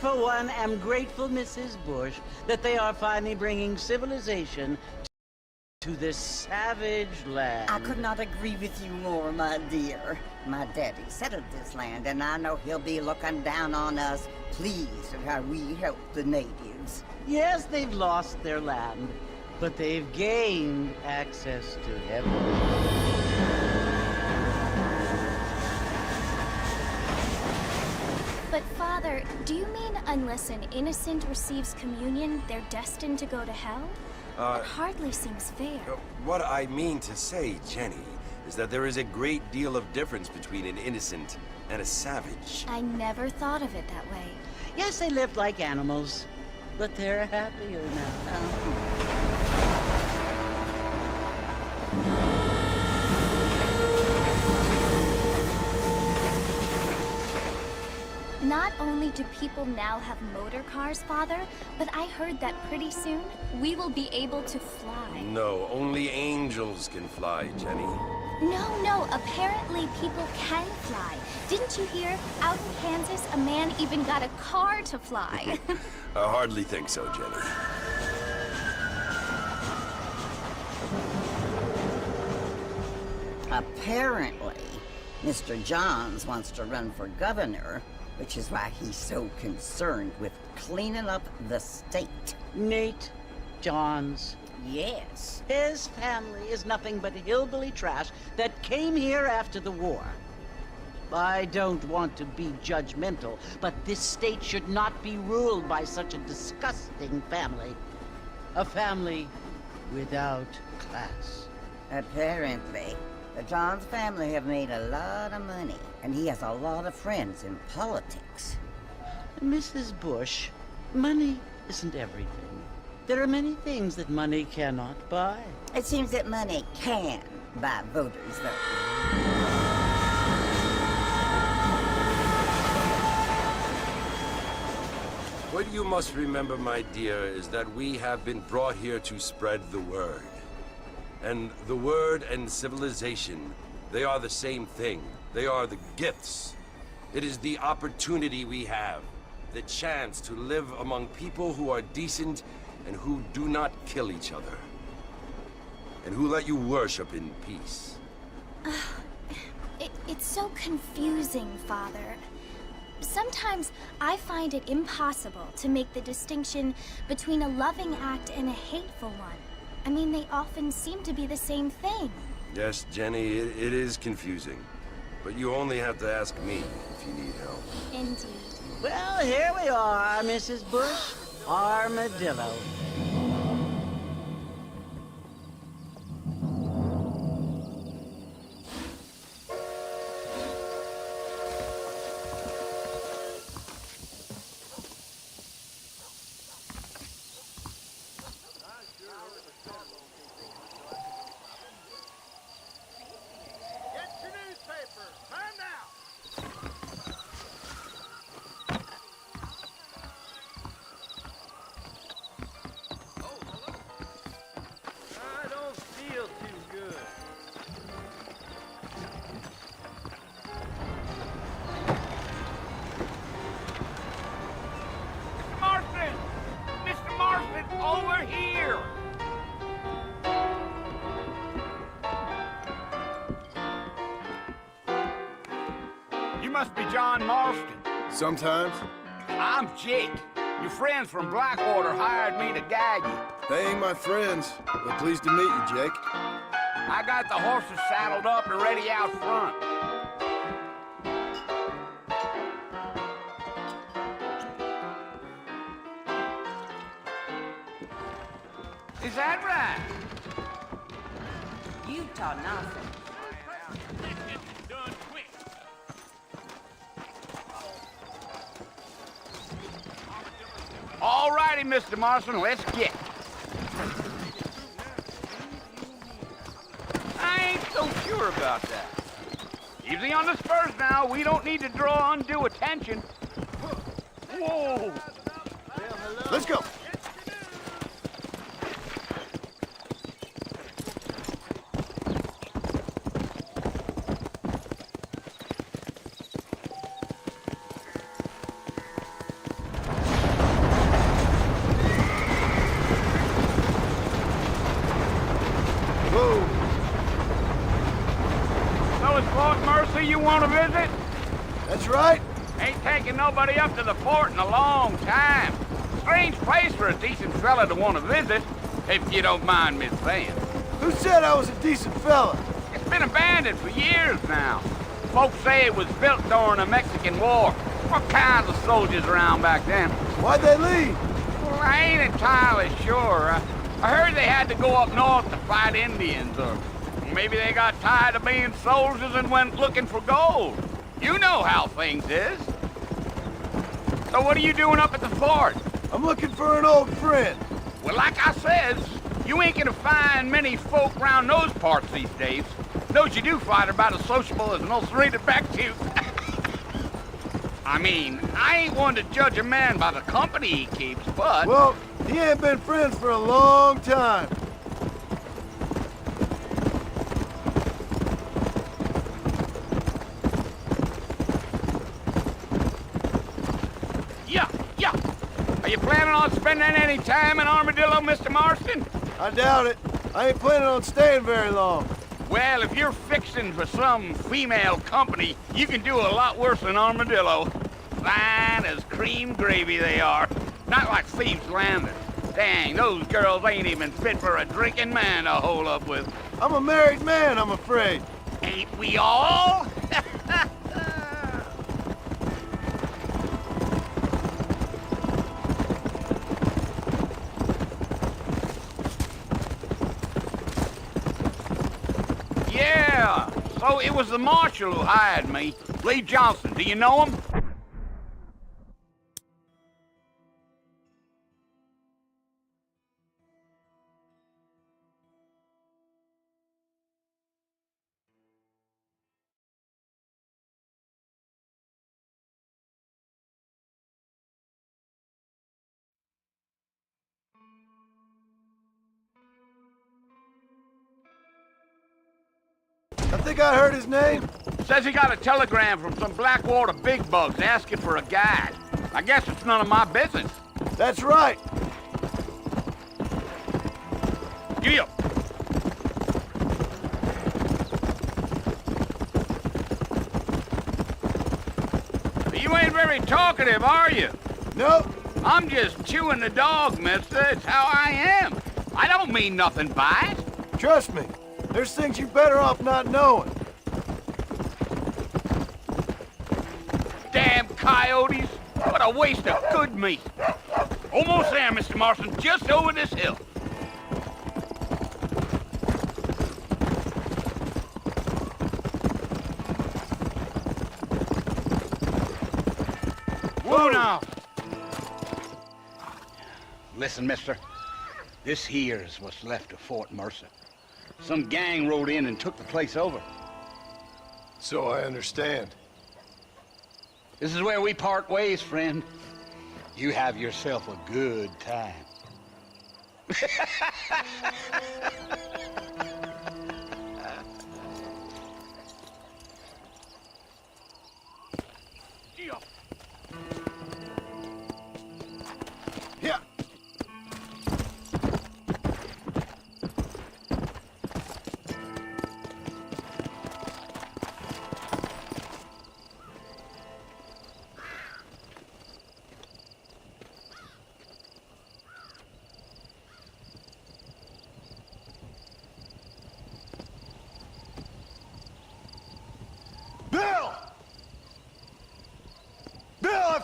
For one, am grateful, Mrs. Bush, that they are finally bringing civilization to this savage land. I could not agree with you more, my dear. My daddy settled this land, and I know he'll be looking down on us, pleased at how we help the natives. Yes, they've lost their land, but they've gained access to heaven. But, Father, do you mean unless an innocent receives communion, they're destined to go to hell? That hardly seems fair. What I mean to say, Jenny, is that there is a great deal of difference between an innocent and a savage. I never thought of it that way. Yes, they lived like animals, but they're happier now. Not only do people now have motor cars, Father, but I heard that pretty soon we will be able to fly. No, only angels can fly, Jenny. No, apparently people can fly. Didn't you hear? Out in Kansas, a man even got a car to fly. I hardly think so, Jenny. Apparently, Mr. Johns wants to run for governor, which is why he's so concerned with cleaning up the state. Nate Johns. Yes. His family is nothing but hillbilly trash that came here after the war. I don't want to be judgmental, but this state should not be ruled by such a disgusting family. A family without class. Apparently, the Johns family have made a lot of money, and he has a lot of friends in politics. Mrs. Bush, money isn't everything. There are many things that money cannot buy. It seems that money can buy voters, though. What you must remember, my dear, is that we have been brought here to spread the word. And the word and civilization, they are the same thing. They are the gifts. It is the opportunity we have, the chance to live among people who are decent and who do not kill each other, and who let you worship in peace. It's so confusing, Father. Sometimes I find it impossible to make the distinction between a loving act and a hateful one. I mean, they often seem to be the same thing. Yes, Jenny, it is confusing. But you only have to ask me if you need help. Indeed. Well, here we are, Mrs. Bush. Armadillo. You must be John Marston. Sometimes. I'm Jake. Your friends from Blackwater hired me to guide you. They ain't my friends, but pleased to meet you, Jake. I got the horses saddled up and ready out front. Is that right? Utah nonsense. Done quick. All righty, Mr. Marston, let's get. I ain't so sure about that. Easy on the spurs now. We don't need to draw undue attention. Whoa! Let's go. So it's Fort Mercy you want to visit? That's right. Ain't taking nobody up to the fort in a long time. Strange place for a decent fella to want to visit, if you don't mind me saying. Who said I was a decent fella? It's been abandoned for years now. Folks say it was built during the Mexican War. What kinds of soldiers around back then? Why'd they leave? Well, I ain't entirely sure. I heard they had to go up north to fight Indians, or maybe they got tired of being soldiers and went looking for gold. You know how things is. So what are you doing up at the fort? I'm looking for an old friend. Well, like I says, you ain't gonna find many folk around those parts these days. Those you do find are about as sociable as an ulcerated back tooth. I mean, I ain't one to judge a man by the company he keeps, but... Well, he ain't been friends for a long time. Yeah. Are you planning on spending any time in Armadillo, Mr. Marston? I doubt it. I ain't planning on staying very long. Well, if you're fixing for some female company, you can do a lot worse than Armadillo. Fine as cream gravy they are. Not like Thieves' Landing. Dang, those girls ain't even fit for a drinking man to hole up with. I'm a married man, I'm afraid. Ain't we all? Yeah, so it was the marshal who hired me. Lee Johnson, do you know him? I think I heard his name. Says he got a telegram from some Blackwater big bugs asking for a guide. I guess it's none of my business. That's right. Giddy up. You ain't very talkative, are you? Nope. I'm just chewing the dog, mister. It's how I am. I don't mean nothing by it. Trust me. There's things you better off not knowing. Damn coyotes. What a waste of good meat. Almost there, Mr. Marston. Just over this hill. Whoa now. Listen, mister. This here's what's left of Fort Mercer. Some gang rode in and took the place over. So I understand. This is where we part ways, friend. You have yourself a good time. Yeah.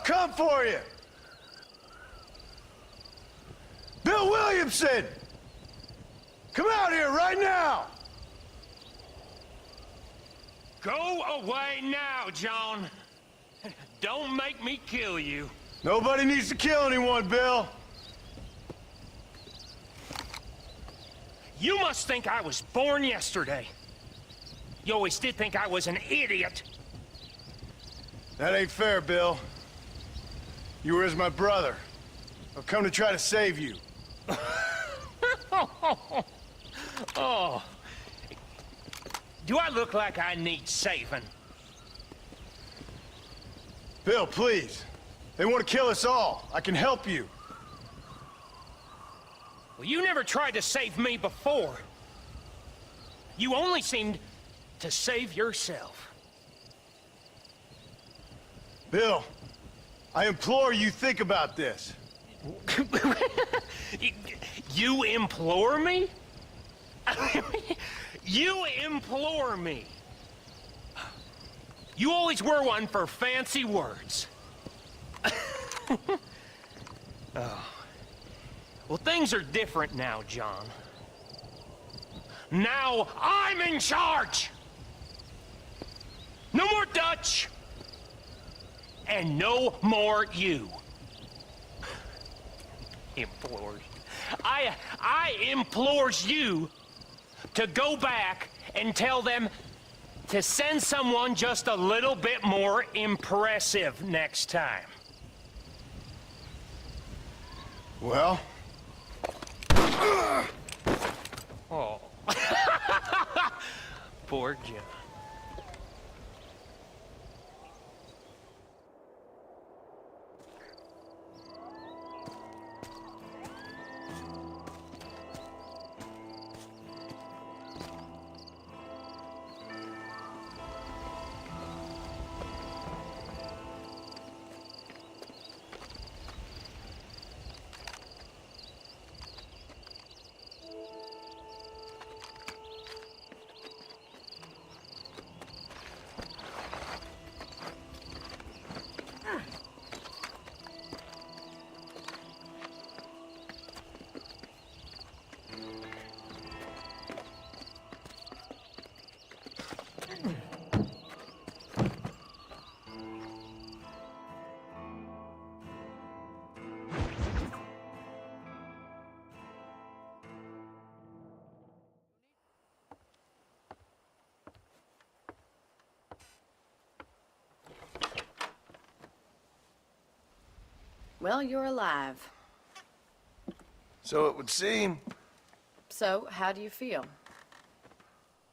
I've come for you! Bill Williamson! Come out here right now! Go away now, John. Don't make me kill you. Nobody needs to kill anyone, Bill. You must think I was born yesterday. You always did think I was an idiot. That ain't fair, Bill. You were as my brother. I've come to try to save you. Oh. Do I look like I need saving? Bill, please. They want to kill us all. I can help you. Well, you never tried to save me before. You only seemed to save yourself. Bill, I implore you think about this. You implore me? You implore me. You always were one for fancy words. Oh. Well, things are different now, John. Now I'm in charge! No more Dutch! And no more you. Implores. I implores you to go back and tell them to send someone just a little bit more impressive next time. Well? Oh. Poor John. Well, you're alive. So it would seem. So, how do you feel?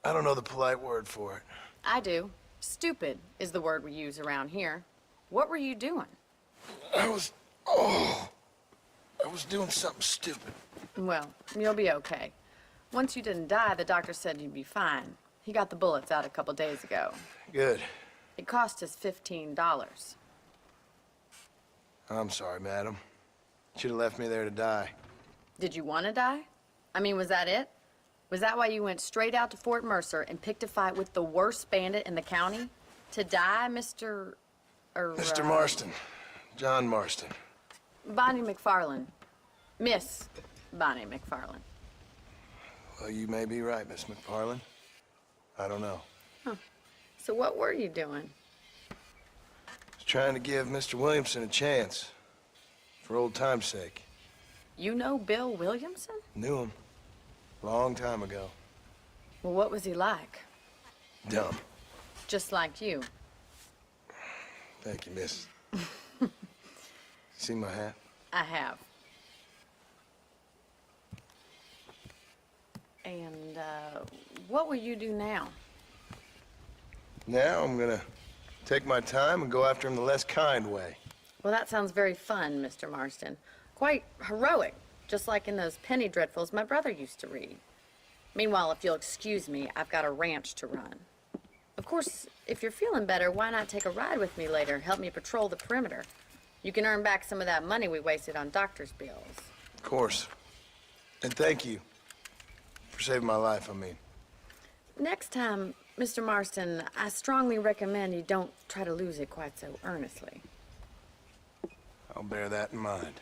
I don't know the polite word for it. I do. Stupid is the word we use around here. What were you doing? I was doing something stupid. Well, you'll be okay. Once you didn't die, the doctor said you'd be fine. He got the bullets out a couple days ago. Good. It cost us $15. I'm sorry, madam. Should have left me there to die. Did you want to die? I mean, was that it? Was that why you went straight out to Fort Mercer and picked a fight with the worst bandit in the county? To die, Mr. Mr. Marston. John Marston. Bonnie McFarland. Miss Bonnie McFarland. Well, you may be right, Miss McFarland. I don't know. Huh. So what were you doing? I was trying to give Mr. Williamson a chance. For old time's sake. You know Bill Williamson? Knew him. Long time ago. Well, what was he like? Dumb. Just like you. Thank you, miss. See my hat? I have. And, what will you do now? Now I'm gonna take my time and go after him the less kind way. Well, that sounds very fun, Mr. Marston. Quite heroic, just like in those penny dreadfuls my brother used to read. Meanwhile, if you'll excuse me, I've got a ranch to run. Of course, if you're feeling better, why not take a ride with me later? Help me patrol the perimeter. You can earn back some of that money we wasted on doctor's bills. Of course. And thank you for saving my life, I mean. Next time, Mr. Marston, I strongly recommend you don't try to lose it quite so earnestly. I'll bear that in mind.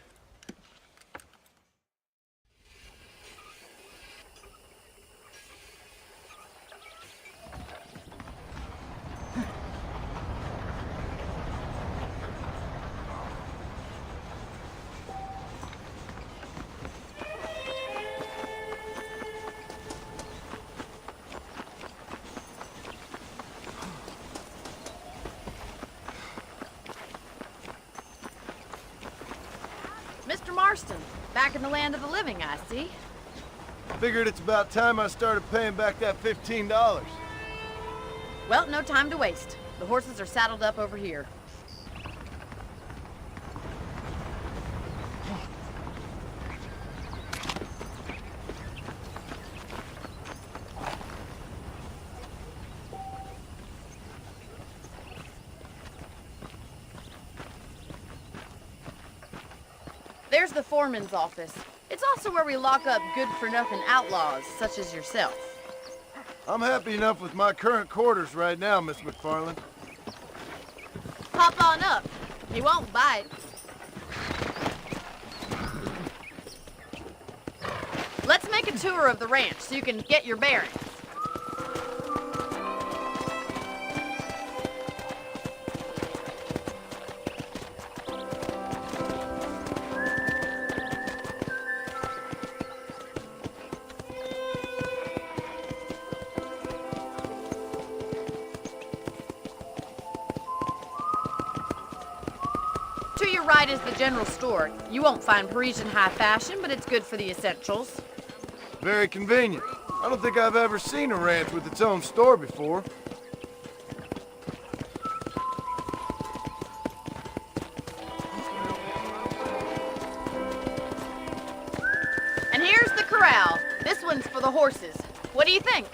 Mr. Marston, back in the land of the living, I see. Figured it's about time I started paying back that $15. Well, no time to waste. The horses are saddled up over here. There's the foreman's office. It's also where we lock up good-for-nothing outlaws, such as yourself. I'm happy enough with my current quarters right now, Miss McFarland. Hop on up. He won't bite. Let's make a tour of the ranch so you can get your bearings. To your right is the general store. You won't find Parisian high fashion, but it's good for the essentials. Very convenient. I don't think I've ever seen a ranch with its own store before. And here's the corral. This one's for the horses. What do you think?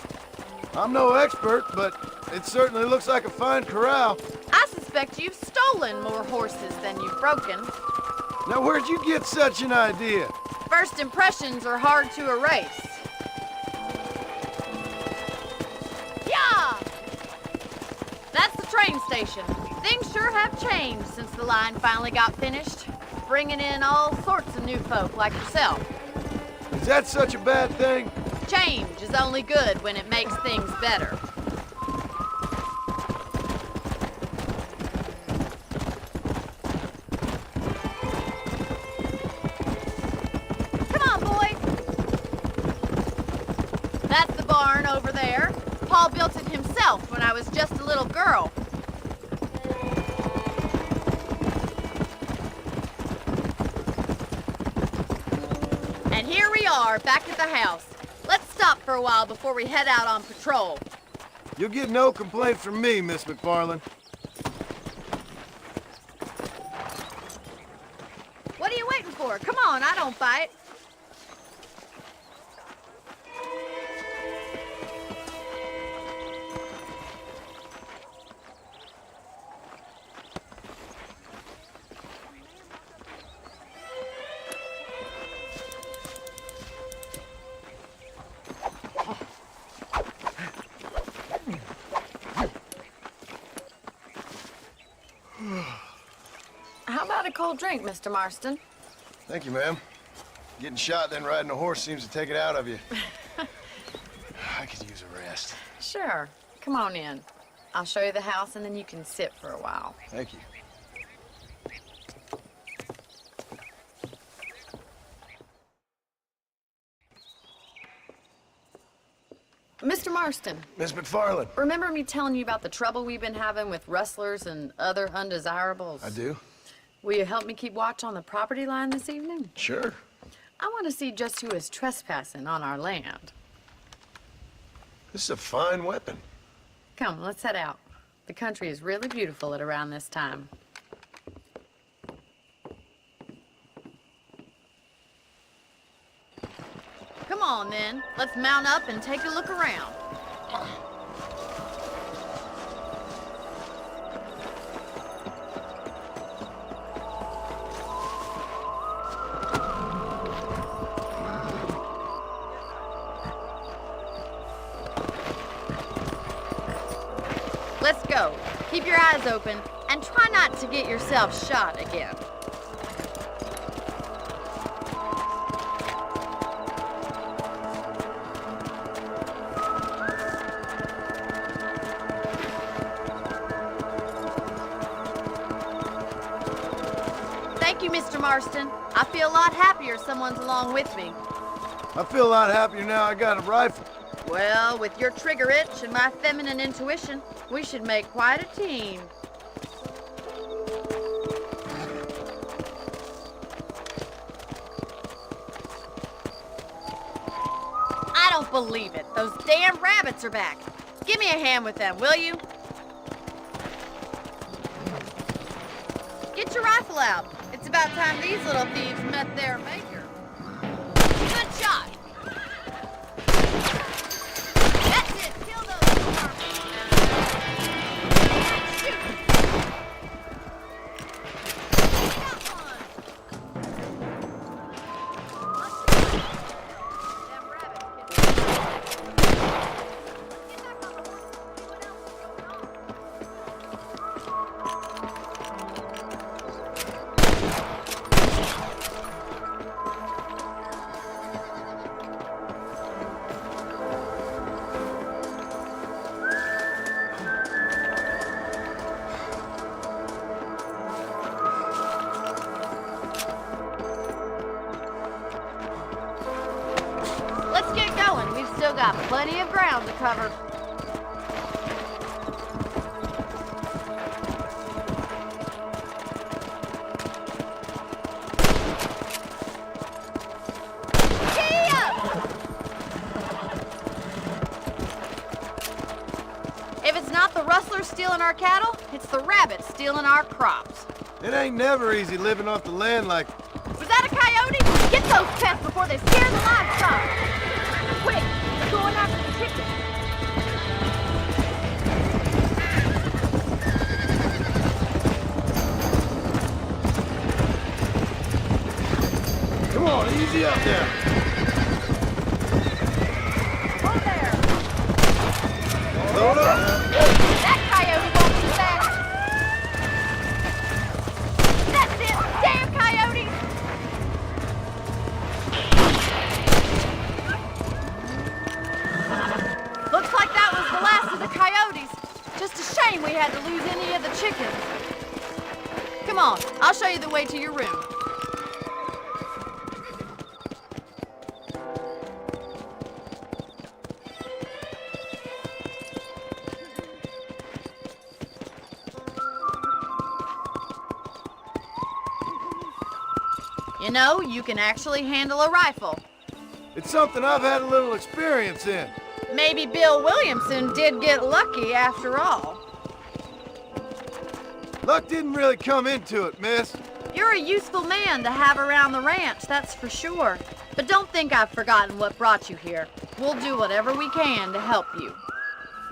I'm no expert, but it certainly looks like a fine corral. I suspect you've stolen more horses than you've broken. Now, where'd you get such an idea? First impressions are hard to erase. Yeah! That's the train station. Things sure have changed since the line finally got finished, bringing in all sorts of new folk like yourself. Is that such a bad thing? Change is only good when it makes things better. That's the barn over there. Paul built it himself when I was just a little girl. And here we are, back at the house. Let's stop for a while before we head out on patrol. You'll get no complaint from me, Miss McFarland. What are you waiting for? Come on, I don't bite. How about a cold drink, Mr. Marston? Thank you, ma'am. Getting shot then riding a horse seems to take it out of you. I could use a rest. Sure. Come on in. I'll show you the house and then you can sit for a while. Thank you. Mr. Marston, Miss McFarland. remember me telling you about the trouble we've been having with rustlers and other undesirables? I do? Will you help me keep watch on the property line this evening? Sure. I want to see just who is trespassing on our land. This is a fine weapon. Come, let's head out. The country is really beautiful at around this time. Come on, then. Let's mount up and take a look around. Let's go. Keep your eyes open and try not to get yourself shot again. Thank you, Mr. Marston. I feel a lot happier someone's along with me. I feel a lot happier now I got a rifle. Well, with your trigger itch and my feminine intuition, we should make quite a team. I don't believe it. Those damn rabbits are back. Give me a hand with them, will you? Get your rifle out. It's about time these little thieves met their maker. Good shot. That's it. Kill those varmints. Shoot. Got one. Them rabbits can... Get back on the horse and see what else is going on. Let's get going. We've still got plenty of ground to cover. If it's not the rustlers stealing our cattle, it's the rabbits stealing our crops. It ain't never easy living off the land like... Was that a coyote? Get those pests before they scare the livestock. Quick, they're going after the chickens. Come on, easy up there. Oh, there. Load up. That coyote won't be fast. That's it. Damn coyotes. Looks like that was the last of the coyotes. Just a shame we had to lose any of the chickens. Come on, I'll show you the way to your room. You know, you can actually handle a rifle. It's something I've had a little experience in. Maybe Bill Williamson did get lucky after all. Luck didn't really come into it, miss. You're a useful man to have around the ranch, that's for sure. But don't think I've forgotten what brought you here. We'll do whatever we can to help you.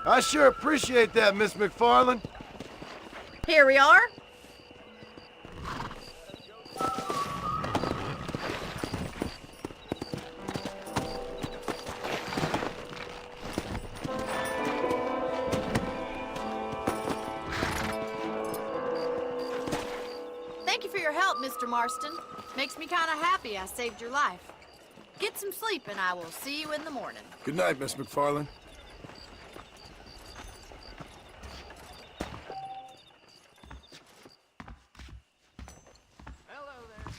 I sure appreciate that, Miss McFarland. Here we are. Thank you for your help, Mr. Marston. Makes me kind of happy I saved your life. Get some sleep and I will see you in the morning. Good night, Miss McFarland. Hello there.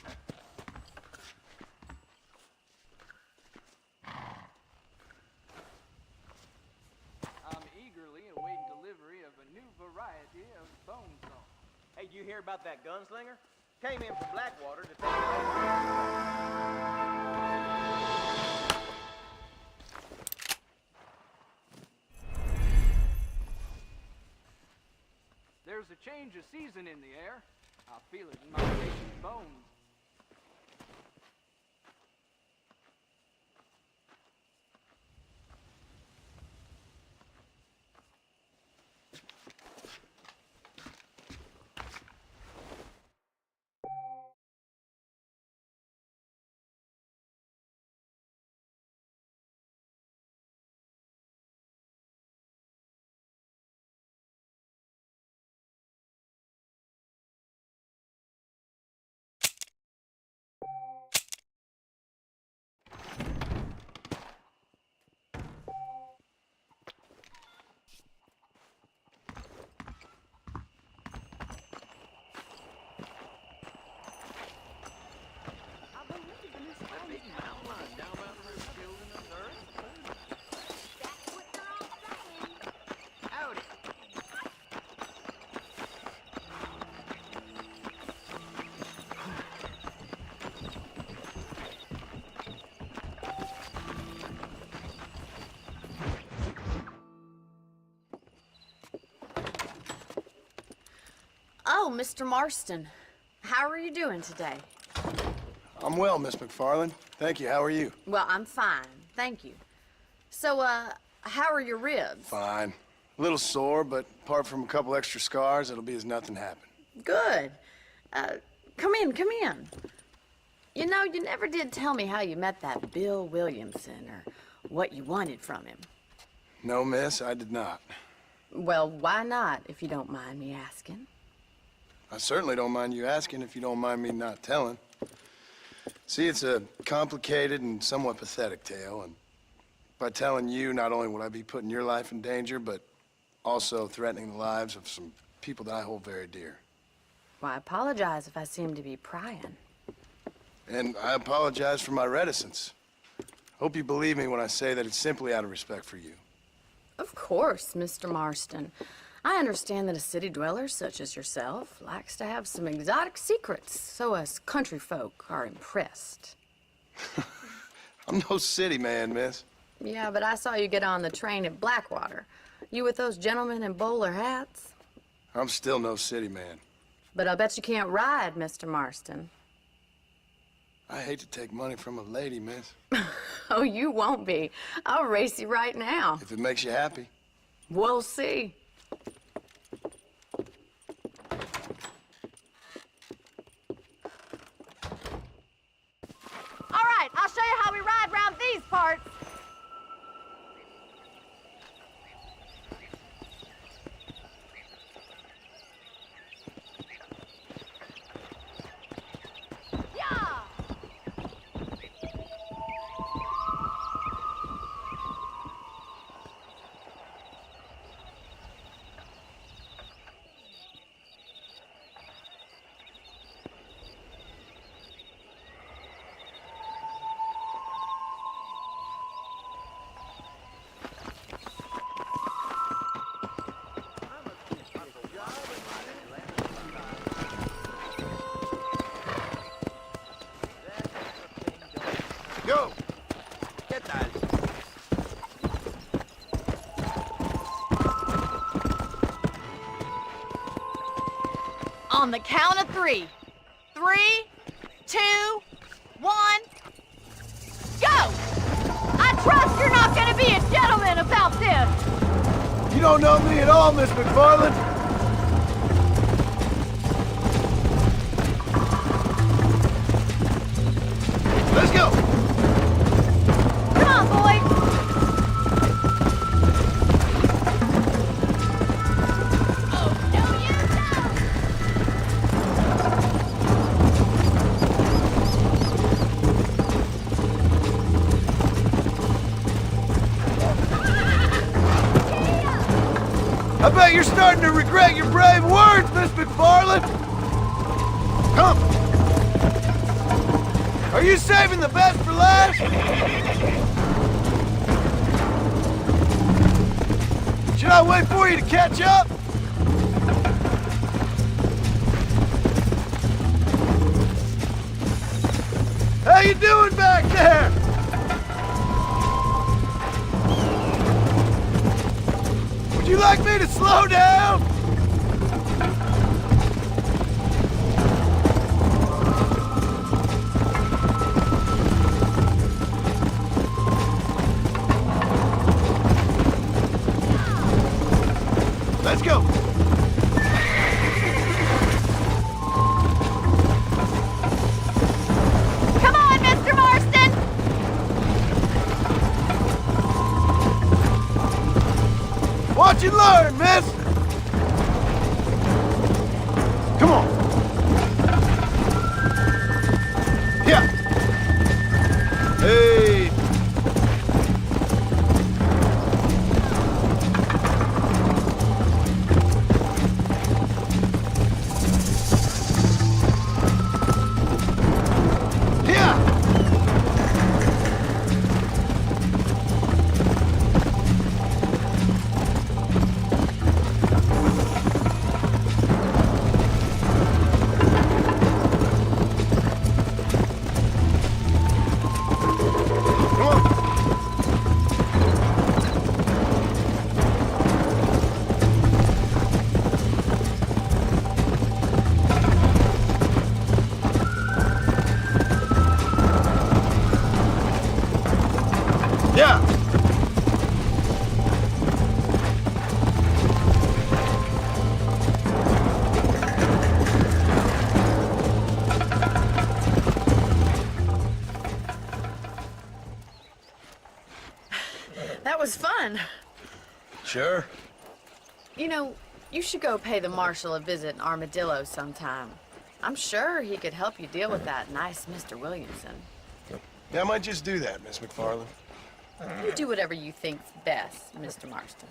I'm eagerly awaiting delivery of a new variety of bone salt. Hey, did you hear about that gunslinger? Came in from Blackwater to take it. There's a change of season in the air. I feel it in my nation's bones. Oh, Mr. Marston. How are you doing today? I'm well, Miss McFarland. Thank you. How are you? Well, I'm fine. Thank you. So, how are your ribs? Fine. A little sore, but apart from a couple extra scars, it'll be as nothing happened. Good. Come in, come in. You know, you never did tell me how you met that Bill Williamson or what you wanted from him. No, miss, I did not. Well, why not, if you don't mind me asking? I certainly don't mind you asking if you don't mind me not telling. See, it's a complicated and somewhat pathetic tale, and by telling you, not only would I be putting your life in danger, but also threatening the lives of some people that I hold very dear. Well, I apologize if I seem to be prying. And I apologize for my reticence. Hope you believe me when I say that it's simply out of respect for you. Of course, Mr. Marston. I understand that a city dweller such as yourself likes to have some exotic secrets, so us country folk are impressed. I'm no city man, miss. Yeah, but I saw you get on the train at Blackwater. You with those gentlemen in bowler hats? I'm still no city man. But I'll bet you can't ride, Mr. Marston. I hate to take money from a lady, miss. Oh, you won't be. I'll race you right now. If it makes you happy. We'll see. All right, I'll show you how we ride around these parts. Go! ¿Qué tal? On the count of 3. 3, 2, 1, go! I trust you're not gonna be a gentleman about this. You don't know me at all, Miss McFarland. Let's go! Come on, boys. Oh, no, you don't. I bet you're starting to regret your brave words, Miss McFarland! Come! Are you saving the best for last? Should I wait for you to catch up? How you doing back there? Would you like me to slow down? Let's go. Come on, Mr. Marston. Watch and learn, miss. fun. Sure. You know, you should go pay the marshal a visit in Armadillo sometime. I'm sure he could help you deal with that nice Mr. Williamson. Yeah, I might just do that, Miss McFarland. You do whatever you think's best, Mr. Marston.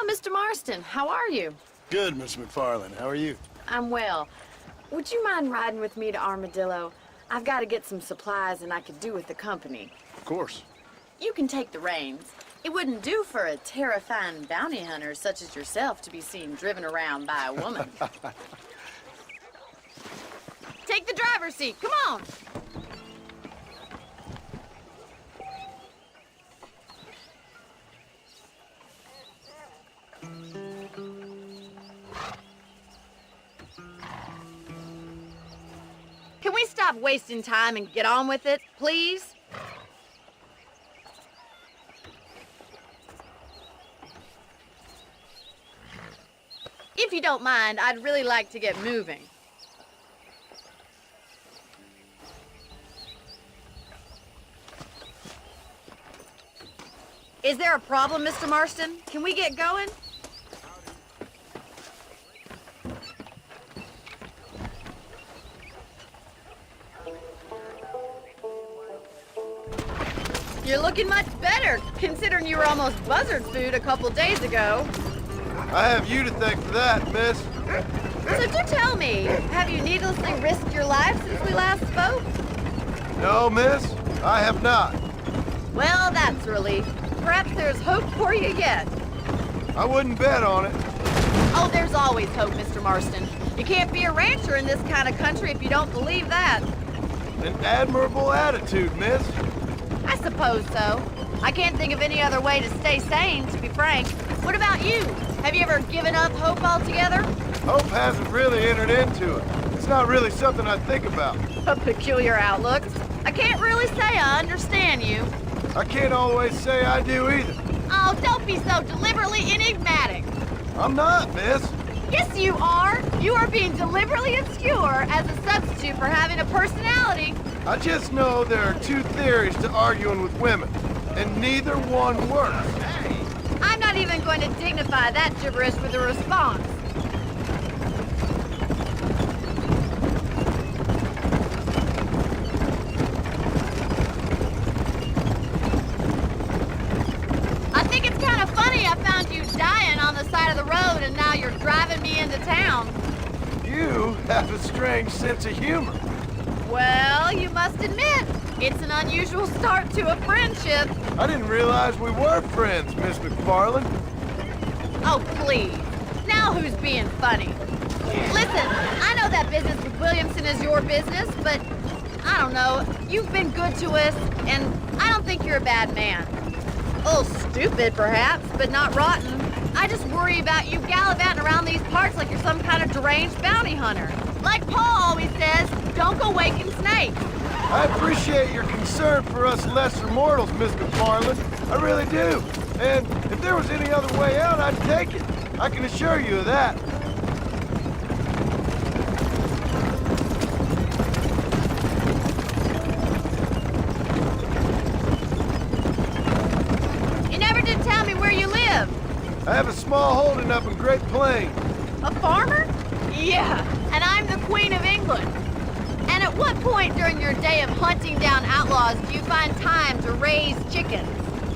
Mr. Marston, how are you? Good, Miss McFarland. How are you? I'm well. Would you mind riding with me to Armadillo? I've got to get some supplies and I could do with the company. Of course. You can take the reins. It wouldn't do for a terrifying bounty hunter such as yourself to be seen driven around by a woman. Take the driver's seat. Come on. Can we stop wasting time and get on with it, please? If you don't mind, I'd really like to get moving. Is there a problem, Mr. Marston? Can we get going? You're looking much better, considering you were almost buzzard food a couple days ago. I have you to thank for that, miss. So do tell me, have you needlessly risked your life since we last spoke? No, miss, I have not. Well, that's a relief. Perhaps there's hope for you yet. I wouldn't bet on it. Oh, there's always hope, Mr. Marston. You can't be a rancher in this kind of country if you don't believe that. An admirable attitude, miss. I suppose so. I can't think of any other way to stay sane, to be frank. What about you? Have you ever given up hope altogether? Hope hasn't really entered into it. It's not really something I think about. A peculiar outlook. I can't really say I understand you. I can't always say I do either. Oh, don't be so deliberately enigmatic. I'm not, miss. Yes, you are. You are being deliberately obscure as a substitute for having a personality. I just know there are two theories to arguing with women, and neither one works. I'm not even going to dignify that gibberish with a response. I think it's kind of funny I found you dying on the side of the road and now you're driving me into town. You have a strange sense of humor. Well, you must admit, it's an unusual start to a friendship. I didn't realize we were friends, Miss McFarland. Oh, please. Now who's being funny? Listen, I know that business with Williamson is your business, but I don't know. You've been good to us, and I don't think you're a bad man. A little stupid, perhaps, but not rotten. I just worry about you gallivanting around these parts like you're some kind of deranged bounty hunter. Like Paul always says, don't go waking snakes. I appreciate your concern for us lesser mortals, Miss McFarland. I really do. And if there was any other way out, I'd take it. I can assure you of that. You never did tell me where you live. I have a small holding up in Great Plains. A farmer? Yeah, and I'm the Queen of England. And at what point during your day of hunting down outlaws do you find time to raise chickens?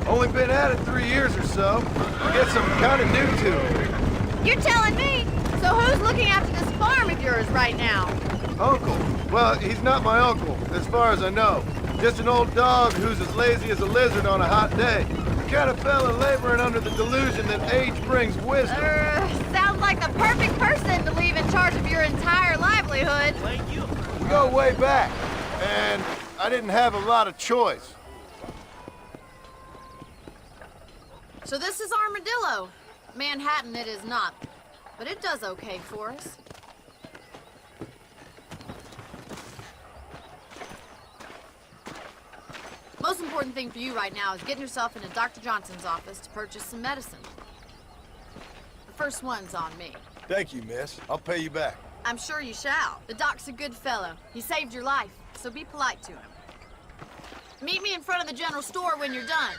Only been at it 3 years or so. I guess I'm kind of new to it. You're telling me? So who's looking after this farm of yours right now? Uncle. Well, he's not my uncle, as far as I know. Just an old dog who's as lazy as a lizard on a hot day. The kind of fella laboring under the delusion that age brings wisdom. Sounds like the perfect person to leave in charge of your your entire livelihood. We go way back, and I didn't have a lot of choice. So this is Armadillo. Manhattan it is not, but it does okay for us. Most important thing for you right now is getting yourself into Dr. Johnson's office to purchase some medicine. The first one's on me. Thank you, miss. I'll pay you back. I'm sure you shall. The doc's a good fellow. He saved your life, so be polite to him. Meet me in front of the general store when you're done.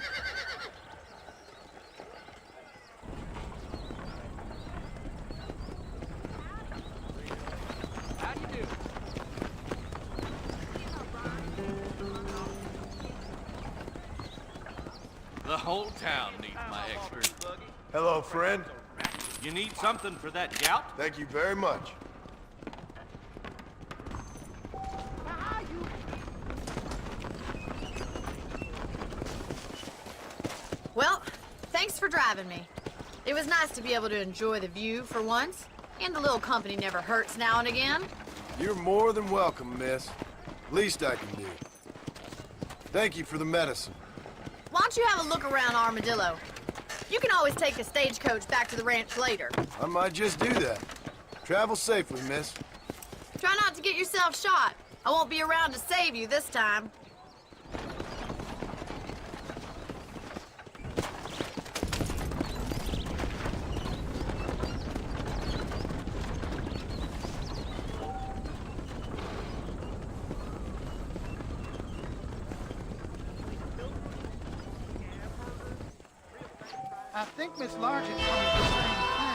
How do you do? The whole town needs my expert. Hello, friend. You need something for that gout? Thank you very much. Well, thanks for driving me. It was nice to be able to enjoy the view for once, and a little company never hurts now and again. You're more than welcome, miss. Least I can do. Thank you for the medicine. Why don't you have a look around Armadillo? You can always take a stagecoach back to the ranch later. I might just do that. Travel safely, miss. Try not to get yourself shot. I won't be around to save you this time. I think Miss Largent told me the same thing.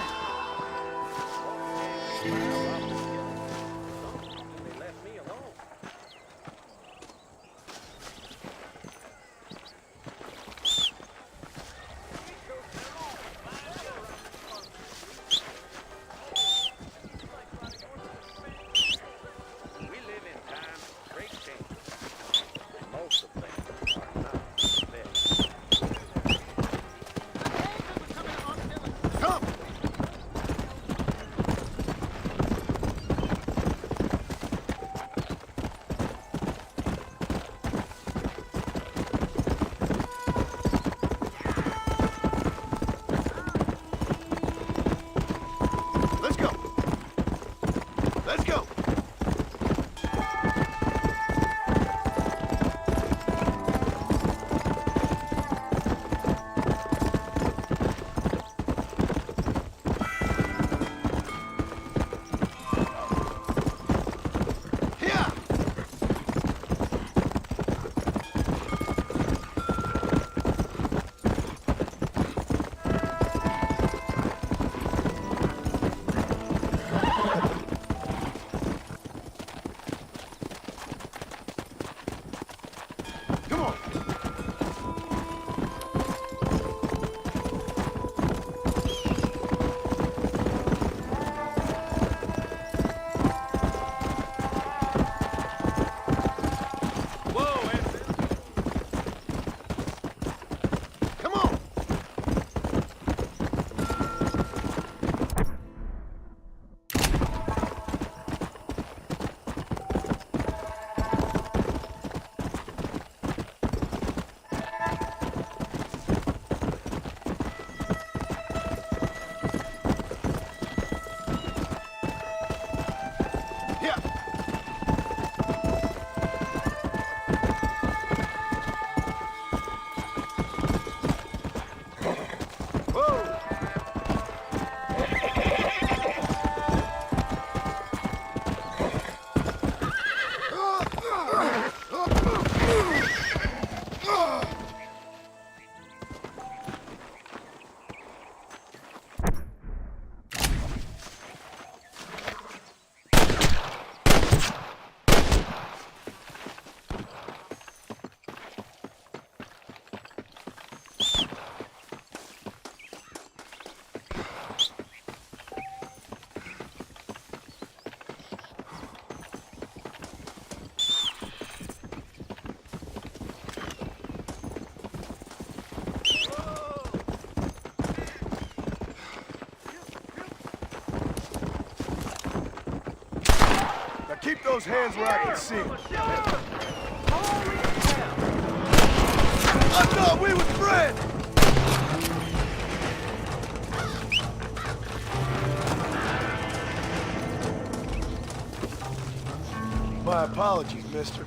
They left me alone. We live in times of great change. Most of them are not there. Come! those hands where I can see them. I thought we were friends! My apologies, mister.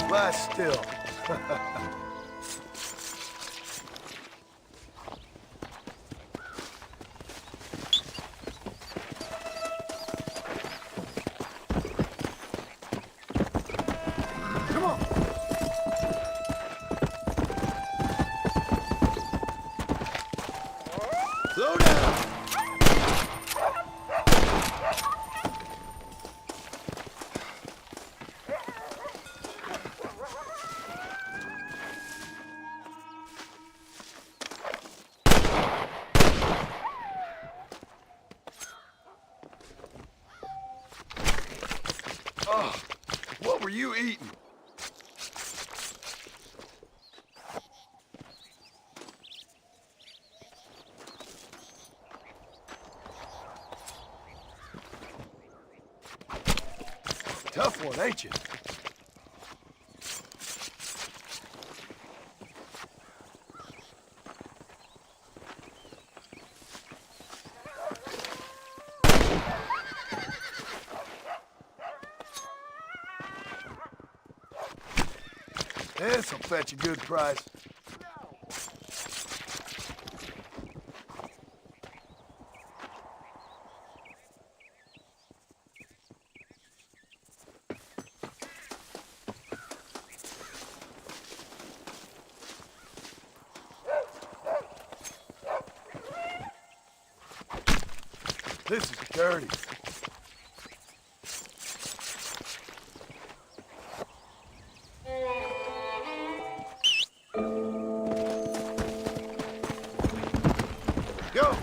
Lie still. Come on. Slow down. Oh, what were you eating? Tough one, ain't you? This'll fetch a good price. This is dirty. Go!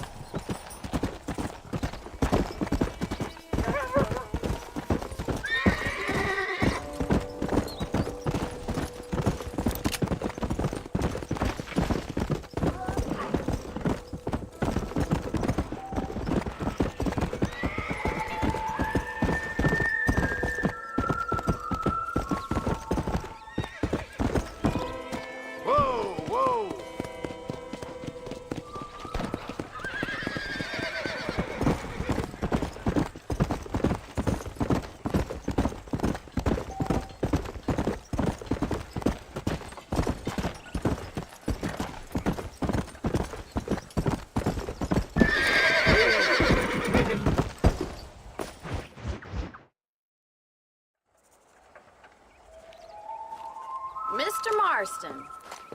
Mr. Marston,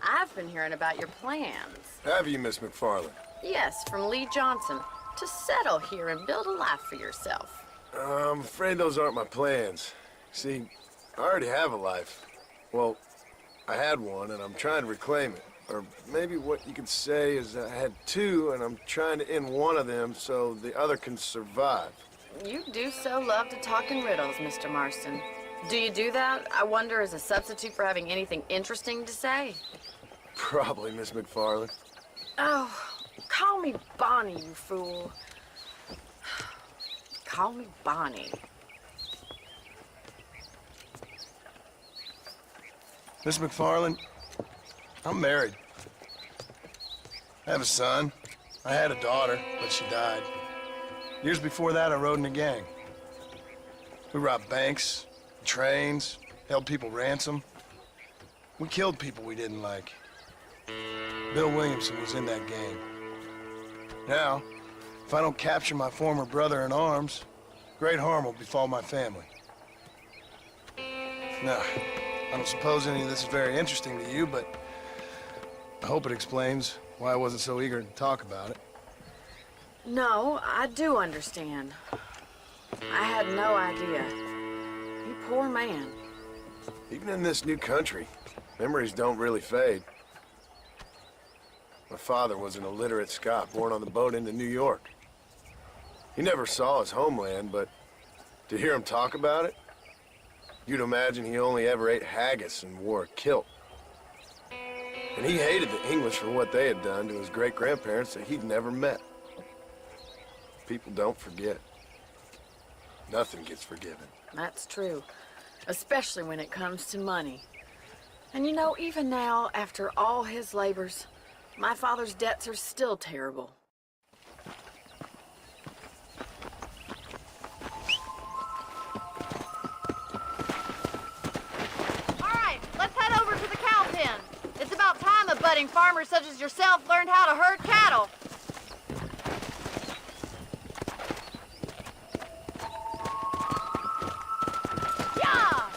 I've been hearing about your plans. Have you, Miss McFarland? Yes, from Lee Johnson, to settle here and build a life for yourself. I'm afraid those aren't my plans. See, I already have a life. Well, I had one, and I'm trying to reclaim it. Or maybe what you could say is I had two, and I'm trying to end one of them so the other can survive. You do so love to talk in riddles, Mr. Marston. Do you do that, I wonder, as a substitute for having anything interesting to say? Probably, Miss McFarland. Oh, call me Bonnie, you fool. Call me Bonnie. Miss McFarland, I'm married. I have a son. I had a daughter, but she died. Years before that, I rode in a gang. We robbed banks, trains, held people ransom. We killed people we didn't like. Bill Williamson was in that gang. Now, if I don't capture my former brother in arms, great harm will befall my family. Now, I don't suppose any of this is very interesting to you, but I hope it explains why I wasn't so eager to talk about it. No, I do understand. I had no idea. You poor man. Even in this new country, memories don't really fade. My father was an illiterate Scot born on the boat into New York. He never saw his homeland, but to hear him talk about it, you'd imagine he only ever ate haggis and wore a kilt. And he hated the English for what they had done to his great-grandparents that he'd never met. People don't forget. Nothing gets forgiven. That's true, especially when it comes to money. And you know, even now, after all his labors, my father's debts are still terrible. All right, let's head over to the cow pen. It's about time a budding farmer such as yourself learned how to herd cattle. Yeah!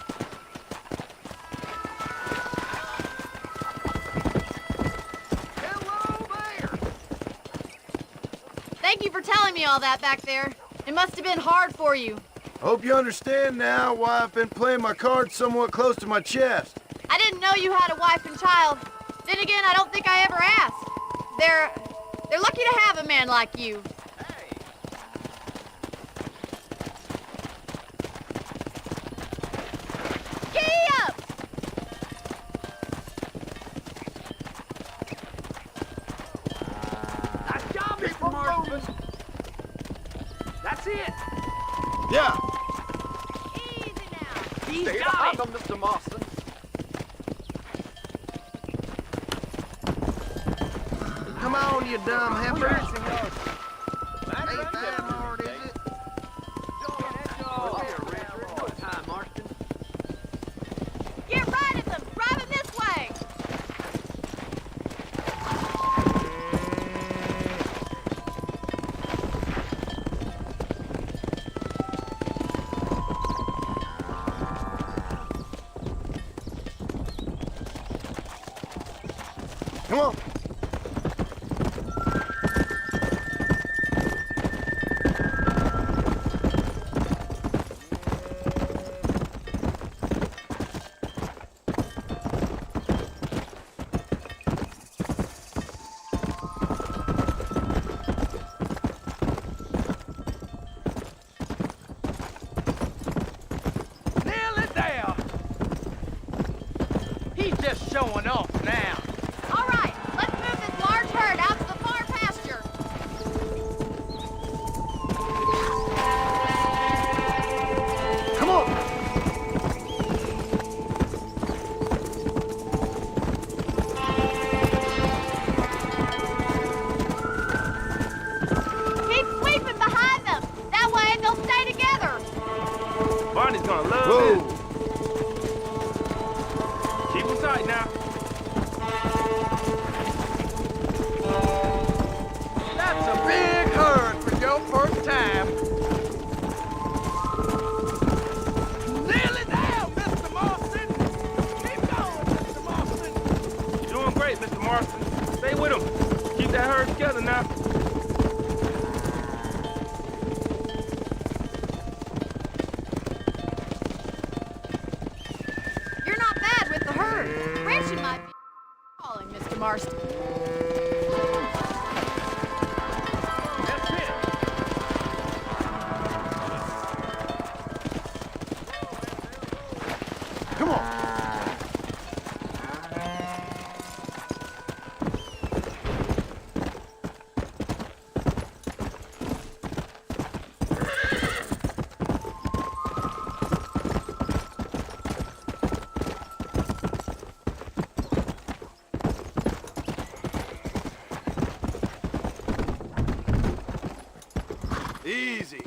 Thank you for telling me all that back there. It must have been hard for you. Hope you understand now why I've been playing my cards somewhat close to my chest. I didn't know you had a wife and child. Then again, I don't think I ever asked. They're lucky to have a man like you. Giddy up! Nice job, Mr. Marston. That's it. Yeah. Easy now. He's Stay got behind it. them, Mr. Marston. Come on, you dumb heifer. Get right at them. Drive them this way. Come on. Nearly there. He's just showing off now. All right, let's move this large herd out to the far pasture. Come on. Keep sweeping behind them. That way they'll stay together. Barney's gonna love Whoa. this. Keep him tight now. That's a big herd for your first time. Nearly there, Mr. Marston. Keep going, Mr. you might be calling, Mr. Marston. That's it. Come on. Easy.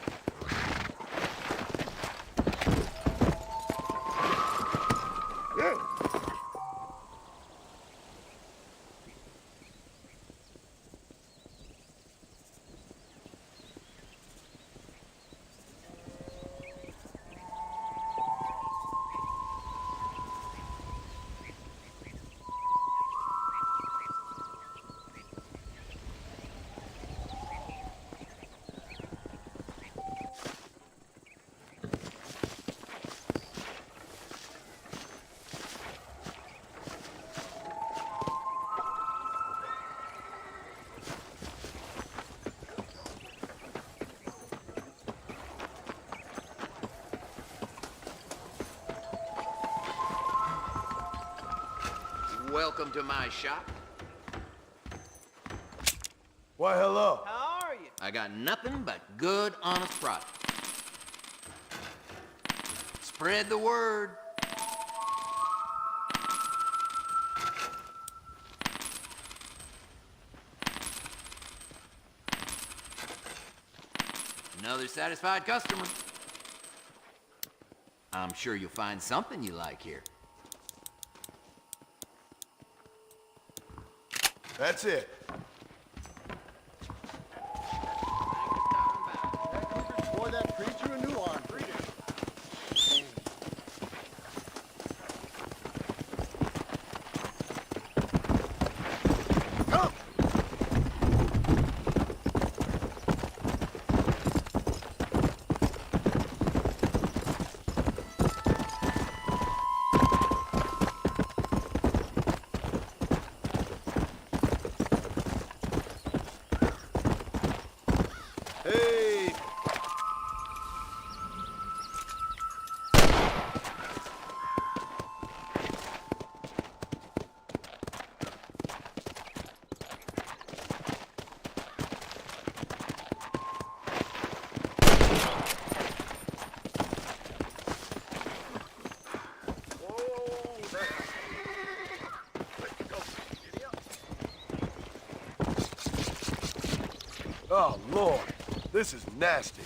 Welcome to my shop. Why, hello. How are you? I got nothing but good, honest product. Spread the word. Another satisfied customer. I'm sure you'll find something you like here. That's it. Boy, that preacher a new one. Come! Hey! Oh, Lord. This is nasty.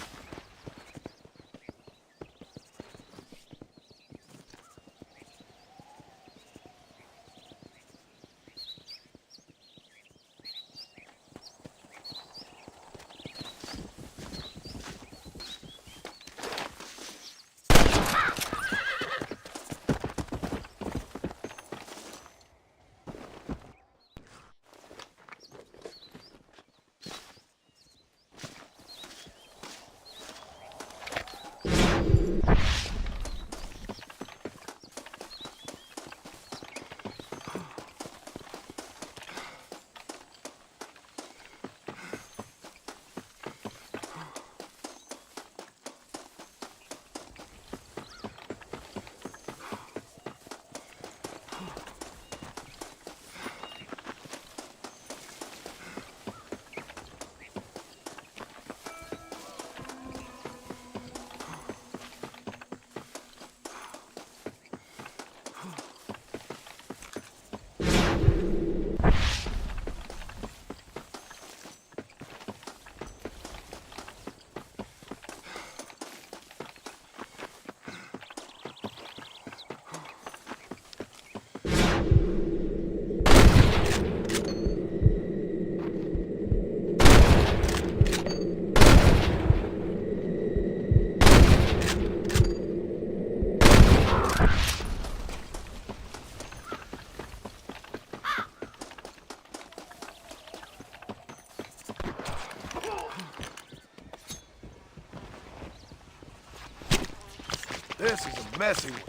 This is a messy one.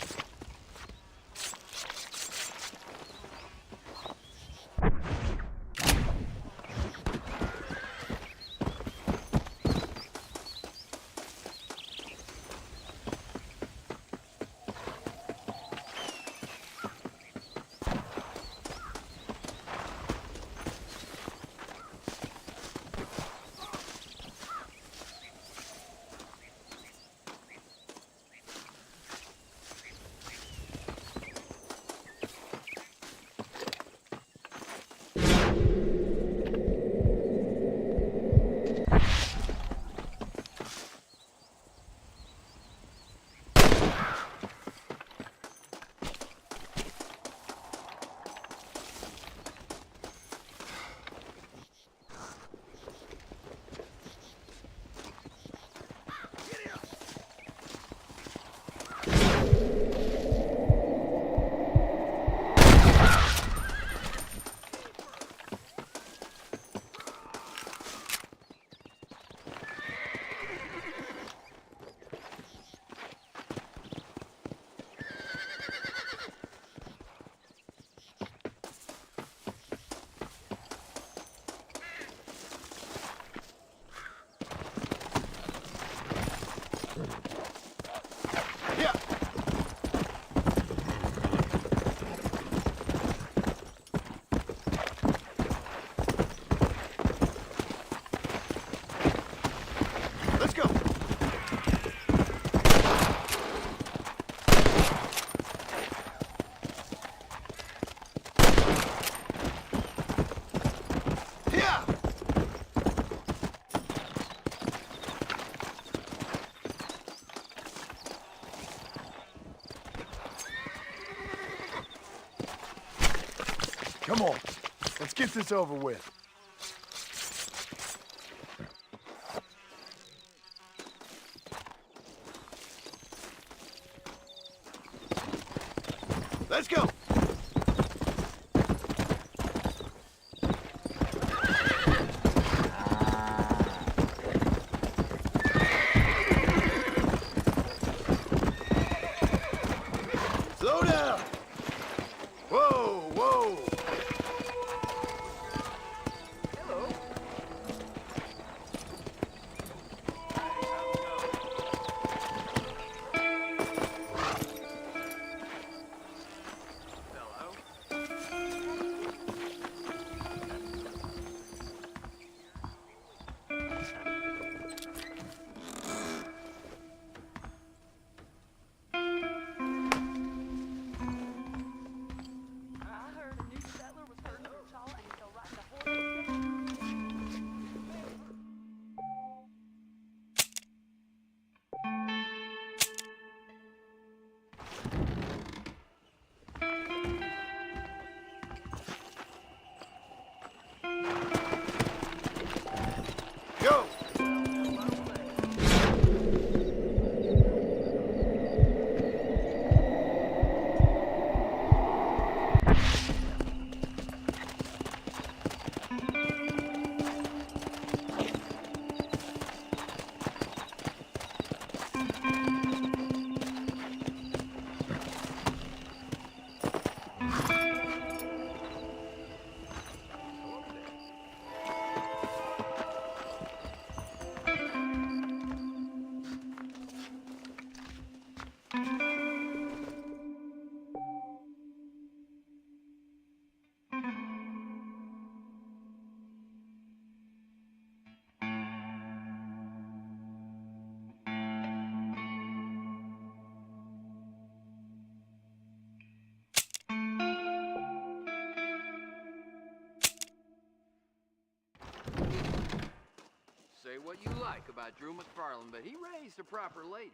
Come on. Let's get this over with. Let's go. Slow down. Whoa, whoa. Go! Say what you like about Drew McFarland, but he raised a proper lady.